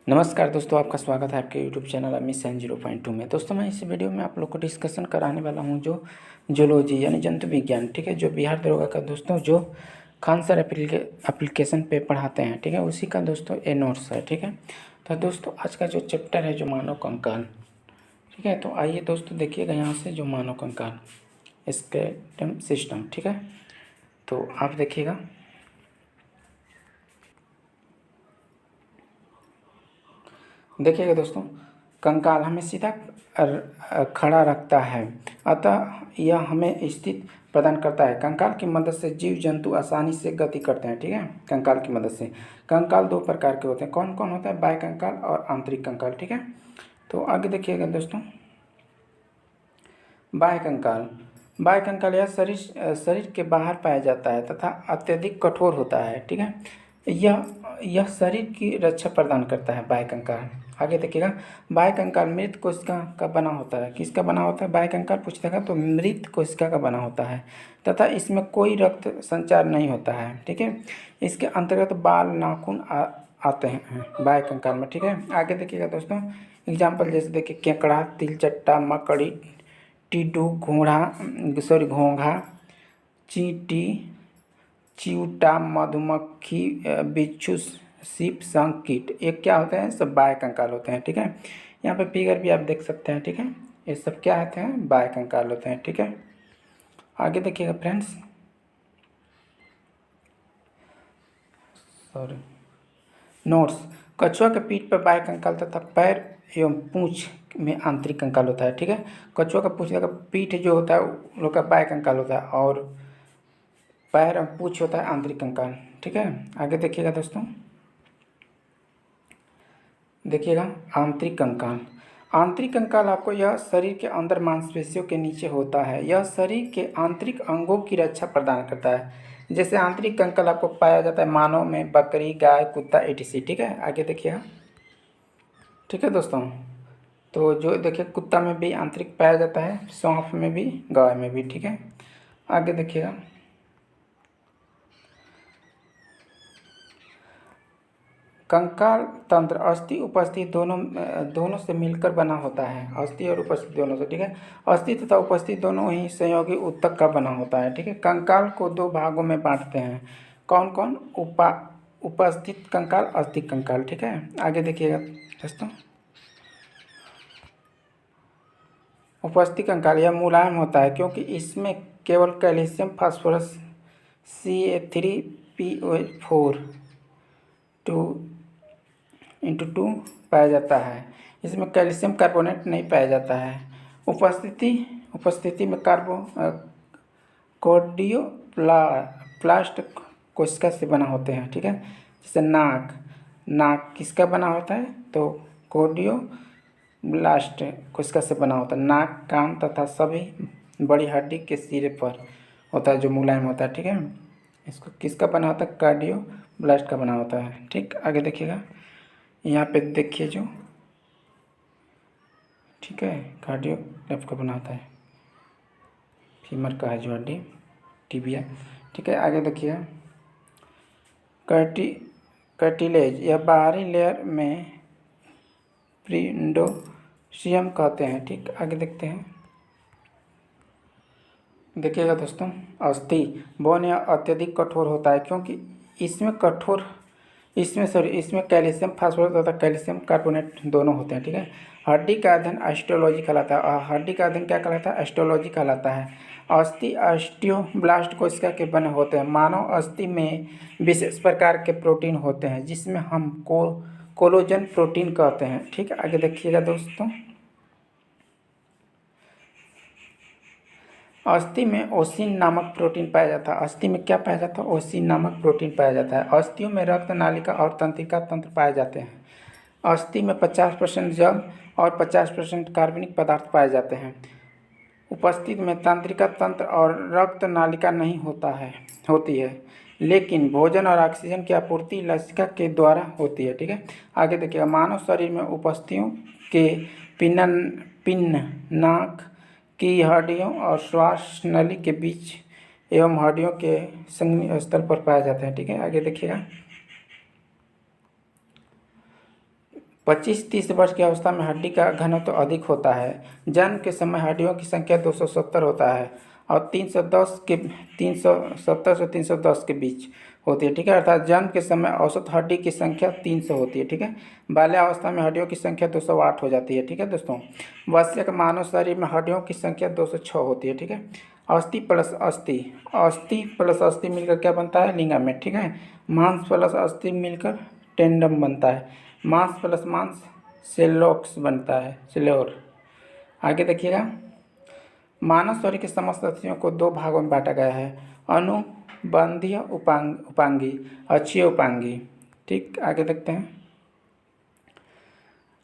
नमस्कार दोस्तों, आपका स्वागत है आपके यूट्यूब चैनल अमित सैन 0.2 में। दोस्तों, मैं इस वीडियो में आप लोग को डिस्कशन कराने वाला हूं जो जूलॉजी यानी जंतु विज्ञान, ठीक है, जो बिहार दरोगा का दोस्तों जो खान सर एप्लीकेशन पे पढ़ाते हैं, ठीक है, उसी का दोस्तों ये नोट्स है, ठीक है। तो दोस्तों आज का जो चैप्टर है जो मानव कंकाल, ठीक है। तो आइए दोस्तों देखिएगा यहाँ से जो मानव कंकाल स्केलेटन सिस्टम, ठीक है। तो आप देखिएगा, देखिएगा दोस्तों, कंकाल हमें सीधा खड़ा रखता है, अतः यह हमें स्थिति प्रदान करता है। कंकाल की मदद से जीव जंतु आसानी से गति करते हैं, ठीक है। कंकाल की मदद से कंकाल दो प्रकार के होते हैं। कौन कौन होता है? बाह्य कंकाल और आंतरिक कंकाल, ठीक है। तो आगे देखिएगा दोस्तों, बाह्य कंकाल। बाह्य कंकाल यह शरीर के बाहर पाया जाता है तथा अत्यधिक कठोर होता है, ठीक है। यह शरीर की रक्षा प्रदान करता है, बाह्य कंकाल। आगे देखिएगा, बाह्य कंकाल मृत कोशिका का बना होता है। किसका बना होता है? बाह्य कंकाल पूछेगा तो मृत कोशिका का बना होता है तथा इसमें कोई रक्त संचार नहीं होता है, ठीक है। इसके अंतर्गत बाल नाखून आते हैं बाह्य कंकाल में, ठीक है। आगे देखिएगा दोस्तों, एग्जाम्पल जैसे देखिए, केकड़ा, तिलचट्टा, मकड़ी, टीडू, घोंघा, चींटी, चिऊटा, मधुमक्खी, बिच्छू, सीप, शंख, कीट, ये क्या होते हैं? सब बाह्य कंकाल होते हैं, ठीक है। यहाँ पे फिगर भी आप देख सकते हैं, ठीक है। ये सब क्या होते हैं? बाह्य कंकाल होते हैं, ठीक है। आगे देखिएगा फ्रेंड्स, सॉरी, नोट्स। कछुआ के पीठ पर बाह्य कंकाल तथा पैर एवं पूंछ में आंतरिक कंकाल होता है, ठीक है। कछुआ का पूंछ का पीठ जो होता है उन लोग का बाह्य कंकाल होता है और पैर और पूंछ होता है आंतरिक कंकाल, ठीक है। आगे देखिएगा दोस्तों, देखिएगा आंतरिक कंकाल। आंतरिक कंकाल आपको यह शरीर के अंदर मांसपेशियों के नीचे होता है। यह शरीर के आंतरिक अंगों की रक्षा प्रदान करता है। जैसे आंतरिक कंकाल आपको पाया जाता है मानव में, बकरी, गाय, कुत्ता, etc, ठीक है। आगे देखिएगा, ठीक है दोस्तों। तो जो देखिए, कुत्ता में भी आंतरिक पाया जाता है, सौंफ में भी, गाय में भी, ठीक है। आगे देखिएगा, कंकाल तंत्र अस्थि उपस्थिति दोनों से मिलकर बना होता है। अस्थि और उपस्थिति दोनों से, ठीक है। अस्थि तथा उपस्थिति दोनों ही संयोगी ऊतक का बना होता है, ठीक है। कंकाल को दो भागों में बांटते हैं। कौन कौन? उपस्थित कंकाल, अस्थि कंकाल, ठीक है। आगे देखिएगा दोस्तों, उपस्थित कंकाल यह मुलायम होता है क्योंकि इसमें केवल कैल्शियम, फास्फोरस, Ca3PO4 2 पाया जाता है। इसमें कैल्शियम कार्बोनेट नहीं पाया जाता है। उपस्थिति में कार्डियोप्लास्ट कोशिका से बना होते हैं, ठीक है। जैसे नाक किसका बना होता है? तो कार्डियोब्लास्ट कोशिका से बना होता है। नाक, कान तथा सभी बड़ी हड्डी के सिरे पर होता है जो मुलायम होता है, ठीक है। इसको किसका बना होता है? कार्डियोब्लास्ट का बना होता है, ठीक। आगे देखिएगा, यहाँ पे देखिए जो, ठीक है, कार्डियो लेफ्ट का बना होता है, फीमर का है जो हड्डी, टिबिया, ठीक है। आगे देखिए, कार्टिलेज यह बाहरी लेयर में प्रिंडोशियम कहते हैं, ठीक। आगे देखते हैं, देखिएगा दोस्तों, अस्थि बोन यह अत्यधिक कठोर होता है क्योंकि इसमें कैल्शियम फास्फोरस तथा कैल्शियम कार्बोनेट दोनों होते हैं, ठीक है। हड्डी का अध्ययन ऑस्टियोलॉजी कहलाता है और हड्डी का अध्ययन क्या कहलाता है? ऑस्टियोलॉजी कहलाता है। अस्थि ऑस्टियोब्लास्ट कोशिका के बने होते हैं। मानव अस्थि में विशेष प्रकार के प्रोटीन होते हैं जिसमें हम कोलोजन प्रोटीन कहते हैं, ठीक है। आगे देखिएगा दोस्तों, अस्थि में ओसिन नामक प्रोटीन पाया जाता है। अस्थि में क्या पाया जाता है? ओसिन नामक प्रोटीन पाया जाता है। अस्थियों में रक्त नालिका और तंत्रिका तंत्र पाए जाते हैं। अस्थि में 50% जल और 50% कार्बनिक पदार्थ पाए जाते हैं। उपस्थिति में तंत्रिका तंत्र और रक्त नालिका नहीं होती है, लेकिन भोजन और ऑक्सीजन की आपूर्ति लसिका के द्वारा होती है, ठीक है। आगे देखिएगा, मानव शरीर में उपस्थितियों के पिन्न नाक की हड्डियों और श्वास नली के बीच एवं हड्डियों के संघनीय स्थल पर पाए जाते हैं, ठीक है। आगे देखिएगा, 25-30 वर्ष की अवस्था में हड्डी का घनत्व तो अधिक होता है। जन्म के समय हड्डियों की संख्या 270 होता है और 370 से 310 के बीच होती है, ठीक है। अर्थात जन्म के समय औसत हड्डी की संख्या 300 होती है, ठीक है। बाल्यावस्था में हड्डियों की संख्या 208 हो जाती है, ठीक है दोस्तों। वयस्क मानव शरीर में हड्डियों की संख्या 206 होती है, ठीक है। अस्थि प्लस अस्थि, अस्थि प्लस अस्थि मिलकर क्या बनता है? लिगामेंट, ठीक है। मांस प्लस अस्थि मिलकर टेंडम बनता है। मांस प्लस मांस सेलोक्स बनता है, सेल्योर। आगे देखिएगा, मानव शरीर के समस्त अस्थियों को 2 भागों में बांटा गया है, अनुबंधीय उपांगी, अक्षीय उपांगी। ठीक, आगे देखते हैं।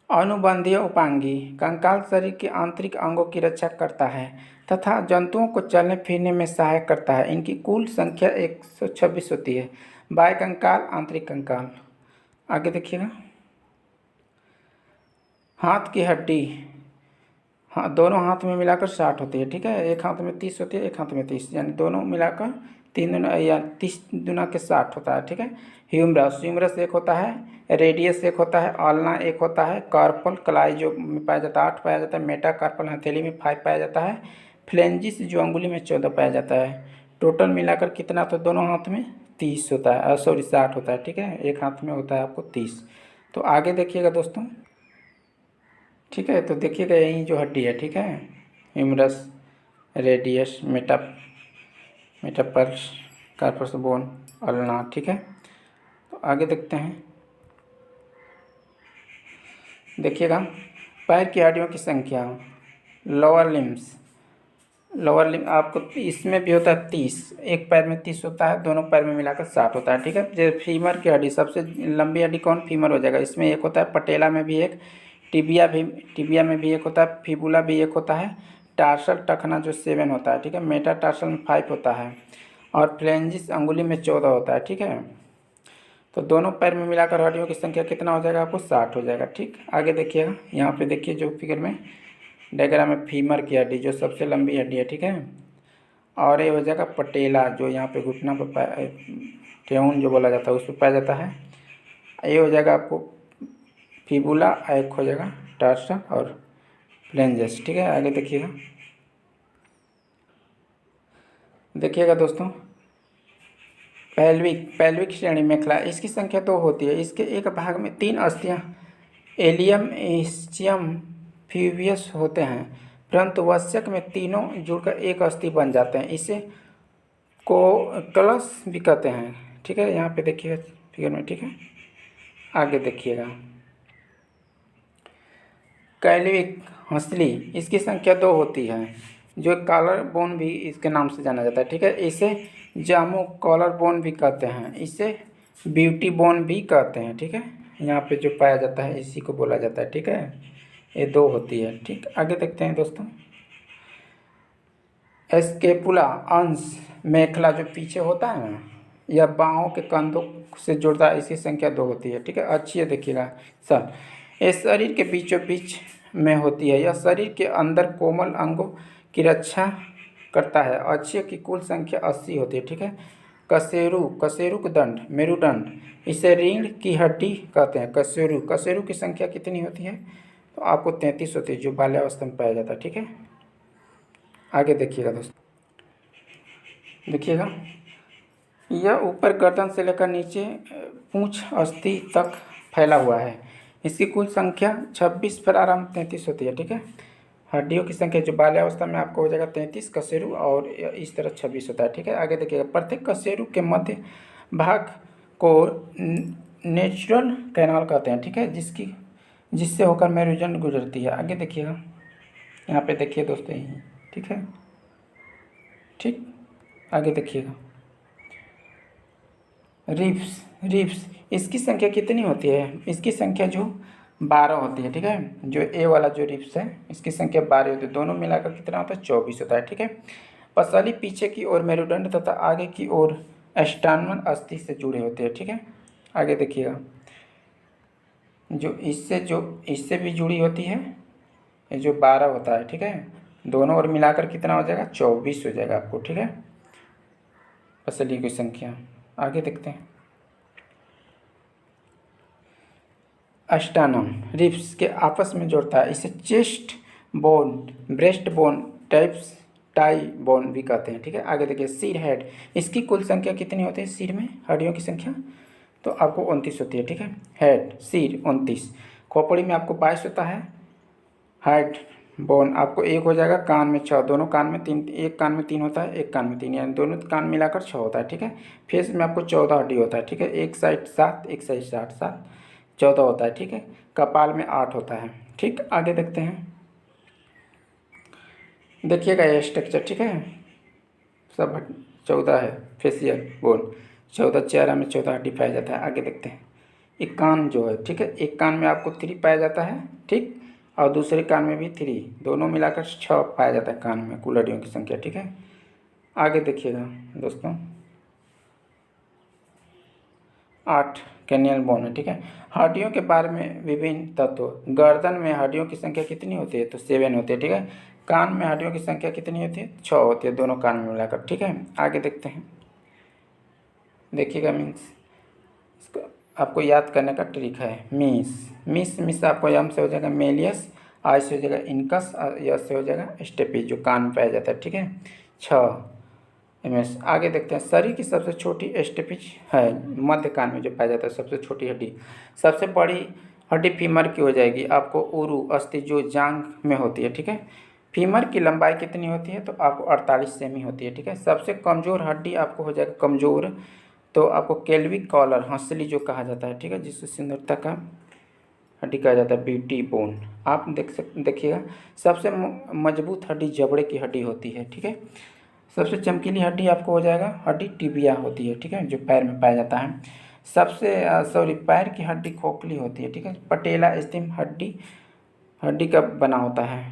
अनुबंधीय उपांगी कंकाल शरीर के आंतरिक अंगों की रक्षा करता है तथा जंतुओं को चलने फिरने में सहायक करता है। इनकी कुल संख्या 126 होती है। बाह्य कंकाल, आंतरिक कंकाल। आगे देखिएगा, हाथ की हड्डी, हाँ, दोनों हाथ में मिलाकर 60 होती है, ठीक है। एक हाथ में 30 होती है, एक हाथ में 30, यानी दोनों मिलाकर 3 दूना या 30 दूना के 60 होता है, ठीक है। ह्यूमरस, ह्यूमरस एक होता है, रेडियस एक होता है, आल्ना एक होता है, कार्पल कलाई जो में पाया जाता है 8 पाया जाता है, मेटा कार्पल हथेली में 5 पाया जाता है, फ्लेंजिस जो अंगुली में 14 पाया जाता है। टोटल मिलाकर कितना? तो दोनों हाथ में 30 होता है, सॉरी 60 होता है, ठीक है। एक हाथ में होता है आपको 30। तो आगे देखिएगा दोस्तों, ठीक है। तो देखिएगा यही जो हड्डी है, ठीक है, humerus, radius, metacarpus, carpus bone, ulna, ठीक है। तो आगे देखते हैं, देखिएगा पैर की हड्डियों की संख्या, लोअर लिम्स, लोअर लिम्ब आपको इसमें भी होता है 30, एक पैर में 30 होता है, दोनों पैर में मिलाकर 60 होता है, ठीक है। जो फीमर की हड्डी, सबसे लंबी हड्डी कौन? फीमर हो जाएगा। इसमें एक होता है, पटेला में भी एक, टिबिया में भी एक होता है, फिबुला भी एक होता है, टार्सल टखना जो 7 होता है, ठीक है, मेटा टार्सल में 5 होता है और फ्लेंजिस अंगुली में 14 होता है, ठीक है। तो दोनों पैर में मिलाकर हड्डियों की संख्या कितना हो जाएगा? आपको 60 हो जाएगा, ठीक। आगे देखिएगा, यहाँ पे देखिए जो फिगर में डायग्राम में फीमर की हड्डी जो सबसे लंबी हड्डी है, ठीक है। और ये हो जाएगा पटेला जो यहाँ पे घुटना पर ठेहुन जो बोला जाता है उस पर पाया जाता है। ये हो जाएगा आपको फिबुला, एक हो जाएगा टार्सल और फ्लेंजस, ठीक है। आगे देखिएगा, देखिएगा दोस्तों, पैल्विक श्रेणी मेखला, इसकी संख्या 2 होती है। इसके एक भाग में 3 अस्थियां एलियम, इस्चियम, फ्यूवियस होते हैं, परंतु वस्यक में तीनों जुड़कर एक अस्थि बन जाते हैं। इसे कोकलस भी कहते हैं, ठीक है। यहाँ पे देखिएगा फिगर में, ठीक है। आगे देखिएगा, कैल्विक हंसली, इसकी संख्या 2 होती है, जो कॉलर बोन भी इसके नाम से जाना जाता है, ठीक है। इसे जामो कॉलर बोन भी कहते हैं, इसे ब्यूटी बोन भी कहते हैं, ठीक है। यहाँ पे जो पाया जाता है इसी को बोला जाता है, ठीक है। ये 2 होती है, ठीक। आगे देखते हैं दोस्तों, एस्केपुला अंश मेखला जो पीछे होता है ना, यह बाहों के कंधों से जुड़ता है, इसकी संख्या 2 होती है, ठीक है। अच्छी है, देखिएगा सर, ये शरीर के बीचों बीच में होती है। यह शरीर के अंदर कोमल अंगों की रक्षा करता है। अच्छी की कुल संख्या 80 होती है, ठीक है। कशेरुक दंड, मेरुदंड, इसे रीढ़ की हड्डी कहते हैं। कशेरु की संख्या कितनी होती है? तो आपको 33 होती है, जो बाल्यावस्था में पाया जाता है, ठीक है। आगे देखिएगा दोस्तों, देखिएगा, यह ऊपर गर्दन से लेकर नीचे पूंछ अस्थि तक फैला हुआ है। इसकी कुल संख्या 26 पर आराम 33 होती है, ठीक है। हड्डियों की संख्या जो बाल्यावस्था में आपको हो जाएगा 33 कशेरु, और इस तरह 26 होता है, ठीक है। आगे देखिएगा, प्रत्येक कशेरु के मध्य भाग को नेचुरल कैनाल कहते हैं, ठीक है, जिससे होकर मेरुदंड गुजरती है। आगे देखिएगा, यहाँ पे देखिए दोस्तों, यही, ठीक है, ठीक। आगे देखिएगा, रिप्स, इसकी संख्या कितनी होती है? इसकी संख्या जो 12 होती है, ठीक है। जो ए वाला जो रिप्स है इसकी संख्या 12 होती है, दोनों मिलाकर कितना होता है? 24 होता है, ठीक है। पसली पीछे की ओर मेरुदंड तथा आगे की ओर स्टार्नम अस्थि से जुड़े होते हैं, ठीक है। आगे देखिएगा, जो इससे भी जुड़ी होती है, ये जो 12 होता है, ठीक है, दोनों ओर मिलाकर कितना हो जाएगा? 24 हो जाएगा आपको, ठीक है, पसली की संख्या। आगे देखते हैं, अस्टानम रिब्स के आपस में जोड़ता है। इसे chest bone, breast bone, types tie bone भी कहते हैं। ठीक है, आगे देखिए सिर हेड, इसकी कुल संख्या कितनी होती है सिर में हड्डियों की संख्या? तो आपको 29 होती है। ठीक है, हेड सिर 29, खोपड़ी में आपको 22 होता है। हेड बोन आपको 1 हो जाएगा, कान में 6, दोनों कान में 3, एक कान में 3 होता है, एक कान में 3, यानी दोनों कान मिलाकर 6 होता है। ठीक है, फेस में आपको 14 हड्डी होता है। ठीक है, एक साइड 7, एक साइड 7, 7 14 होता है। ठीक है, कपाल में 8 होता है। ठीक, आगे देखते हैं, देखिएगा ये स्ट्रक्चर। ठीक है, सब 14 है फेसियल बोन, 14 चेहरा में 14 हड्डी पाया जाता है। आगे देखते हैं, एक कान जो है, ठीक है, एक कान में आपको 3 पाया जाता है। ठीक, और दूसरे कान में भी 3, दोनों मिलाकर 6 पाया जाता है कान में कुल हड्डियों की संख्या। ठीक है, आगे देखिएगा दोस्तों, 8 कैनियल बोन है। ठीक है, हड्डियों के बारे में विभिन्न तत्व, गर्दन में हड्डियों की संख्या कितनी होती है? तो 7 होती है। ठीक है, कान में हड्डियों की संख्या कितनी होती है? 6 होती है, दोनों कान में मिलाकर। ठीक है, आगे देखते हैं, देखिएगा मीन्स इसको आपको याद करने का ट्रिक है। मिस आपको यम से हो जाएगा मेलियस, आई से हो जाएगा इनकस, और यस से हो जाएगा स्टेपी, जो कान में पाया जाता है। ठीक है, 6 एमएस। आगे देखते हैं, शरीर की सबसे छोटी स्टेपिज है मध्य कान में जो पाया जाता है, सबसे छोटी हड्डी। सबसे बड़ी हड्डी फीमर की हो जाएगी आपको उरु अस्थि, जो जांघ में होती है। ठीक है, फीमर की लंबाई कितनी होती है? तो आपको 48 सेमी होती है। ठीक है, सबसे कमज़ोर हड्डी आपको हो जाएगा कमज़ोर, तो आपको केल्विक कॉलर हंसली जो कहा जाता है। ठीक है, जिससे सुंदरता का हड्डी कहा जाता है, ब्यूटी बोन। आप देखिएगा, सबसे मजबूत हड्डी जबड़े की हड्डी होती है। ठीक है, सबसे चमकीली हड्डी आपको हो जाएगा हड्डी टिबिया होती है। ठीक है, जो पैर में पाया जाता है। सबसे पैर की हड्डी खोखली होती है। ठीक है, पटेला स्थिम हड्डी का बना होता है,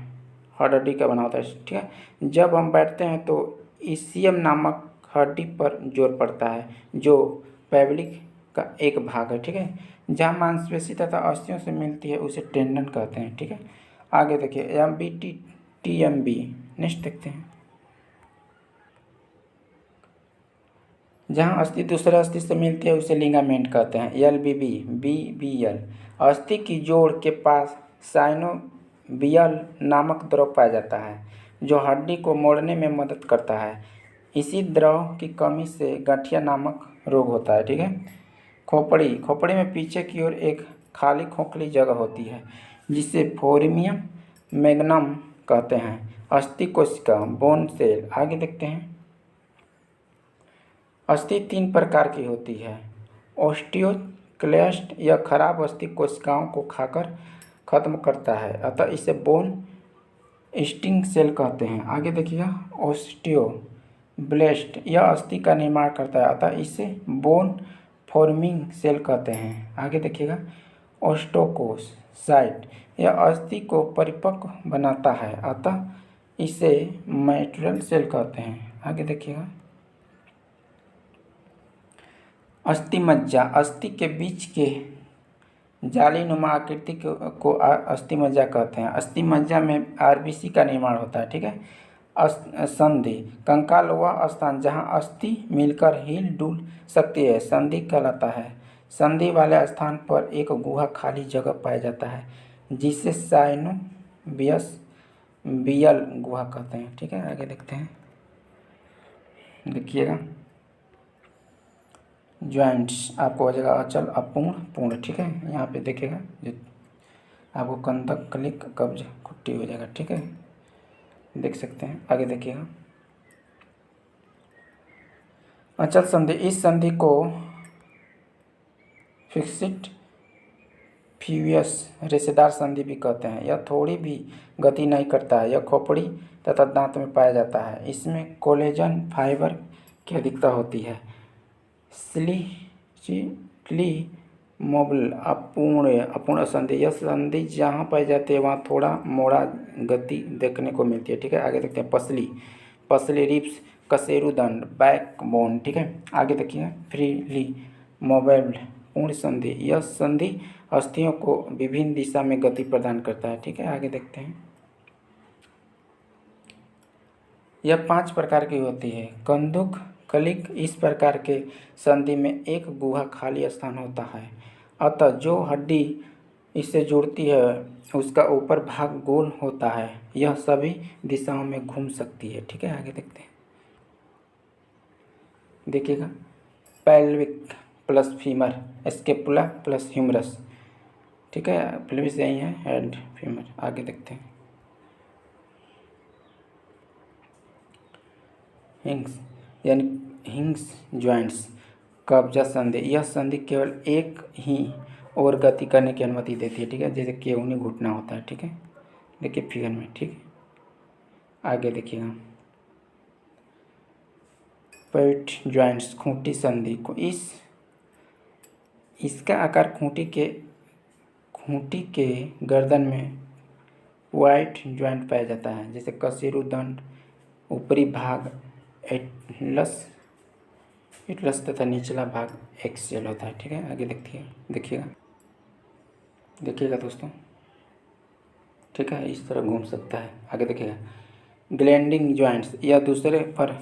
हड्डी का बना होता है। ठीक है, जब हम बैठते हैं तो ईसीएम नामक हड्डी पर जोर पड़ता है, जो पैबिलिक का एक भाग है। ठीक है, जहाँ मांसपेशी तथा अस्थियों से मिलती है उसे टेंडन कहते हैं। ठीक है, आगे देखिए TMB, नेक्स्ट देखते हैं, जहाँ अस्थि दूसरे अस्थि से मिलती है उसे लिगामेंट कहते हैं। BBL, अस्थि की जोड़ के पास साइनोवियल नामक द्रव पाया जाता है, जो हड्डी को मोड़ने में मदद करता है। इसी द्रव की कमी से गठिया नामक रोग होता है। ठीक है, खोपड़ी में पीछे की ओर एक खाली खोखली जगह होती है, जिसे फोरमियम मैग्नम कहते हैं। अस्थि कोशिका बोन सेल, आगे देखते हैं, अस्थि 3 प्रकार की होती है। ओस्टियोक्लेस्ट, यह खराब अस्थि कोशिकाओं को खाकर खत्म करता है, अतः इसे बोन स्टिंग सेल कहते हैं। आगे देखिएगा, ओस्टियोब्लेस्ट, यह अस्थि का निर्माण करता है, अतः इसे बोन फॉर्मिंग सेल कहते हैं। आगे देखिएगा, ओस्टोकोसाइट, यह अस्थि को परिपक्व बनाता है, अतः इसे मैट्रियल सेल कहते हैं। आगे देखिएगा, अस्थि मज्जा, अस्थि के बीच के जालीनुमा आकृति को अस्थि मज्जा कहते हैं। अस्थि मज्जा में आरबीसी का निर्माण होता है। ठीक है, संधि, कंकाल वह स्थान जहाँ अस्थि मिलकर हिल डुल सकती है संधि कहलाता है। संधि वाले स्थान पर एक गुहा खाली जगह पाया जाता है, जिसे साइनोवियल गुहा कहते हैं। ठीक है, आगे देखते हैं, देखिएगा, जॉइंट्स आपको हो जाएगा अचल अपूर्ण पूर्ण। ठीक है, यहाँ पे देखिएगा जो आपको कंधक क्लिक कब्ज खुट्टी हो जाएगा। ठीक है, देख सकते हैं, आगे देखिएगा, अचल संधि, इस संधि को फिक्सिट फ्यूयस रेशेदार संधि भी कहते हैं। यह थोड़ी भी गति नहीं करता है, यह खोपड़ी तथा दांत में पाया जाता है। इसमें कोलेजन फाइबर की अधिकता होती है। स्लिचली मोबल अपूर्ण संधि, यह संधि जहाँ पाई जाती है वहाँ थोड़ा मोड़ा गति देखने को मिलती है। ठीक है, आगे देखते हैं, पसली रिब्स कशेरुदंड बैकबोन। ठीक है, आगे देखिए, फ्रीली मोबल पूर्ण संधि, यह संधि अस्थियों को विभिन्न दिशा में गति प्रदान करता है। ठीक है, आगे देखते हैं, यह 5 प्रकार की होती है। कंदुक क्लिक, इस प्रकार के संधि में एक गुहा खाली स्थान होता है, अतः जो हड्डी इससे जुड़ती है, उसका ऊपर भाग गोल होता है, यह सभी दिशाओं में घूम सकती है। ठीक है, आगे देखते हैं, देखिएगा, pelvic plus femur, scapula plus humerus. ठीक है, पेल्विस यही है, हेड फीमर। आगे देखते हैं, हिंग्स यानी हिंग्स जॉइंट्स, कब्जा संधि। यह संधि केवल एक ही और गति करने की अनुमति देती है। ठीक है, जैसे केहूनी घुटना होता है। ठीक है, देखिए फिगर में। ठीक है, आगे देखिएगा, पेट जॉइंट्स, खूंटी संधि को इसका आकार खूंटी के गर्दन में वाइट जॉइंट पाया जाता है, जैसे कशेरुदंड, ऊपरी भाग एटलस तथा निचला भाग एक्सियल होता है। ठीक है, आगे देखिएगा दोस्तों। ठीक है, इस तरह घूम सकता है। आगे देखिएगा, ग्लैंडिंग जॉइंट्स, यह दूसरे पर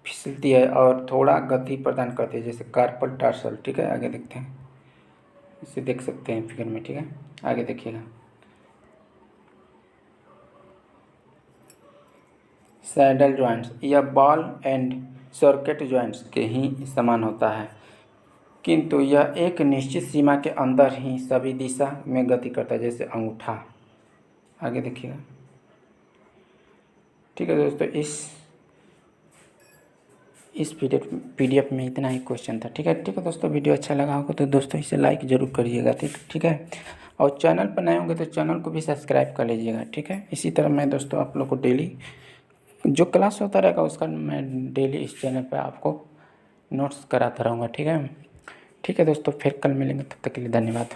फिसलती है और थोड़ा गति प्रदान करती है, जैसे कार्पल टार्सल। ठीक है, आगे देखते हैं, इसे देख सकते हैं फिगर में। ठीक है, आगे देखिएगा, सैडल जॉइंट्स, यह बॉल एंड सॉकेट जॉइंट्स के ही समान होता है, किंतु यह एक निश्चित सीमा के अंदर ही सभी दिशा में गति करता है, जैसे अंगूठा। आगे देखिएगा। ठीक है दोस्तों, इस पीडीएफ में इतना ही क्वेश्चन था। ठीक है दोस्तों, वीडियो अच्छा लगा होगा तो दोस्तों इसे लाइक ज़रूर करिएगा। ठीक है, और चैनल पर नए होंगे तो चैनल को भी सब्सक्राइब कर लीजिएगा। ठीक है, इसी तरह मैं दोस्तों आप लोग को डेली जो क्लास होता रहेगा उसका मैं डेली इस चैनल पर आपको नोट्स कराता रहूँगा। ठीक है दोस्तों, फिर कल मिलेंगे, तब तक के लिए धन्यवाद।